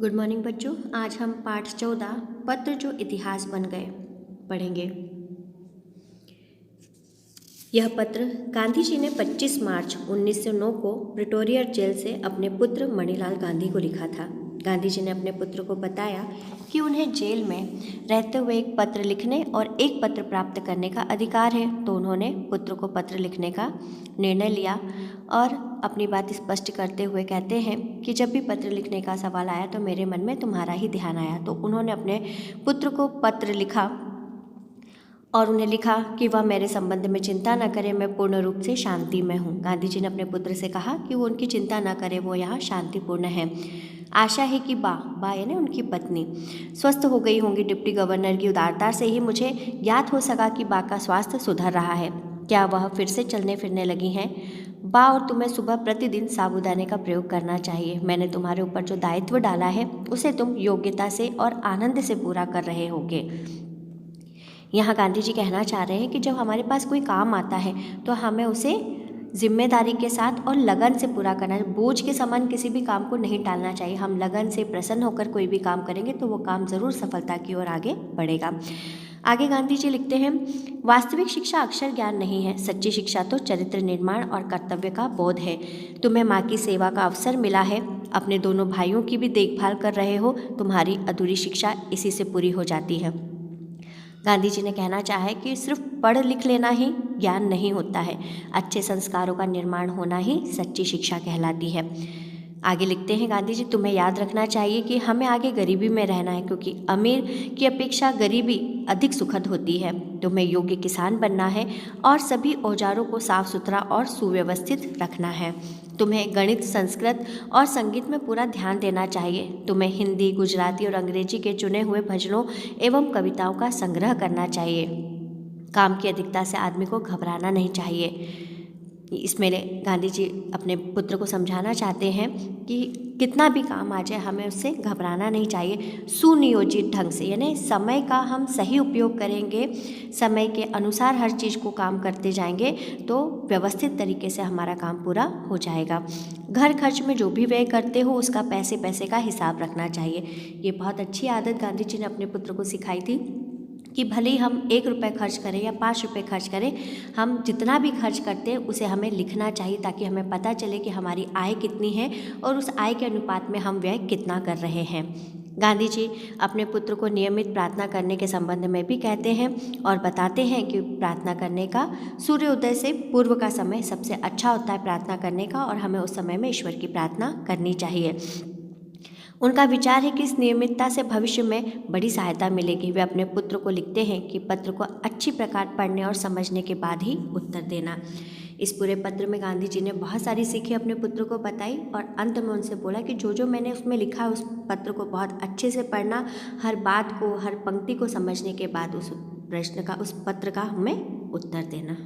Good morning बच्चों। आज हम पाठ 14 पत्र जो इतिहास बन गए पढ़ेंगे। यह पत्र गांधी जी ने 25 मार्च 1909 को प्रिटोरिया जेल से अपने पुत्र मणिलाल गांधी को लिखा था। गांधी जी ने अपने पुत्र को बताया कि उन्हें जेल में रहते हुए एक पत्र लिखने और एक पत्र प्राप्त करने का अधिकार है, तो उन्होंने पुत्र को पत्र लिखने का निर्णय लिया और अपनी बात स्पष्ट करते हुए कहते हैं कि जब भी पत्र लिखने का सवाल आया तो मेरे मन में तुम्हारा ही ध्यान आया। तो उन्होंने अपने पुत्र को पत्र लिखा और उन्हें लिखा कि वह मेरे संबंध में चिंता न करे, मैं पूर्ण रूप से शांति में हूँ। गांधी जी ने अपने पुत्र से कहा कि वो उनकी चिंता न करे, वो यहाँ शांतिपूर्ण है। आशा है कि बा यानी उनकी पत्नी स्वस्थ हो गई होंगी। डिप्टी गवर्नर की उदारता से ही मुझे ज्ञात हो सका कि बा का स्वास्थ्य सुधर रहा है। क्या वह फिर से चलने फिरने लगी हैं? बा और तुम्हें सुबह प्रतिदिन साबूदाने का प्रयोग करना चाहिए। मैंने तुम्हारे ऊपर जो दायित्व डाला है उसे तुम योग्यता से और आनंद से पूरा कर रहे होगे। यहाँ गांधी जी कहना चाह रहे हैं कि जब हमारे पास कोई काम आता है तो हमें उसे जिम्मेदारी के साथ और लगन से पूरा करना है। बोझ के समान किसी भी काम को नहीं टालना चाहिए। हम लगन से प्रसन्न होकर कोई भी काम करेंगे तो वो काम ज़रूर सफलता की ओर आगे बढ़ेगा। आगे गांधी जी लिखते हैं, वास्तविक शिक्षा अक्षर ज्ञान नहीं है, सच्ची शिक्षा तो चरित्र निर्माण और कर्तव्य का बोध है। तुम्हें माँ की सेवा का अवसर मिला है, अपने दोनों भाइयों की भी देखभाल कर रहे हो, तुम्हारी अधूरी शिक्षा इसी से पूरी हो जाती है। गांधी जी ने कहना चाहा कि सिर्फ पढ़ लिख लेना ही ज्ञान नहीं होता है, अच्छे संस्कारों का निर्माण होना ही सच्ची शिक्षा कहलाती है। आगे लिखते हैं गांधी जी, तुम्हें याद रखना चाहिए कि हमें आगे गरीबी में रहना है, क्योंकि अमीर की अपेक्षा गरीबी अधिक सुखद होती है। तुम्हें योग्य किसान बनना है और सभी औजारों को साफ सुथरा और सुव्यवस्थित रखना है। तुम्हें गणित, संस्कृत और संगीत में पूरा ध्यान देना चाहिए। तुम्हें हिंदी, गुजराती और अंग्रेजी के चुने हुए भजनों एवं कविताओं का संग्रह करना चाहिए। काम की अधिकता से आदमी को घबराना नहीं चाहिए। इसमें गांधी जी अपने पुत्र को समझाना चाहते हैं कि कितना भी काम आ जाए हमें उससे घबराना नहीं चाहिए। सुनियोजित ढंग से यानी समय का हम सही उपयोग करेंगे, समय के अनुसार हर चीज़ को काम करते जाएंगे तो व्यवस्थित तरीके से हमारा काम पूरा हो जाएगा। घर खर्च में जो भी व्यय करते हो उसका पैसे पैसे का हिसाब रखना चाहिए। ये बहुत अच्छी आदत गांधी जी ने अपने पुत्र को सिखाई थी कि भले ही हम 1 रुपये खर्च करें या 5 रुपये खर्च करें, हम जितना भी खर्च करते हैं उसे हमें लिखना चाहिए ताकि हमें पता चले कि हमारी आय कितनी है और उस आय के अनुपात में हम व्यय कितना कर रहे हैं। गांधी जी अपने पुत्र को नियमित प्रार्थना करने के संबंध में भी कहते हैं और बताते हैं कि प्रार्थना करने का सूर्योदय से पूर्व का समय सबसे अच्छा होता है प्रार्थना करने का, और हमें उस समय में ईश्वर की प्रार्थना करनी चाहिए। उनका विचार है कि इस नियमितता से भविष्य में बड़ी सहायता मिलेगी। वे अपने पुत्र को लिखते हैं कि पत्र को अच्छी प्रकार पढ़ने और समझने के बाद ही उत्तर देना। इस पूरे पत्र में गांधी जी ने बहुत सारी सीखें अपने पुत्र को बताई और अंत में उनसे बोला कि जो जो मैंने उसमें लिखा उस पत्र को बहुत अच्छे से पढ़ना, हर बात को, हर पंक्ति को समझने के बाद उस प्रश्न का, उस पत्र का हमें उत्तर देना।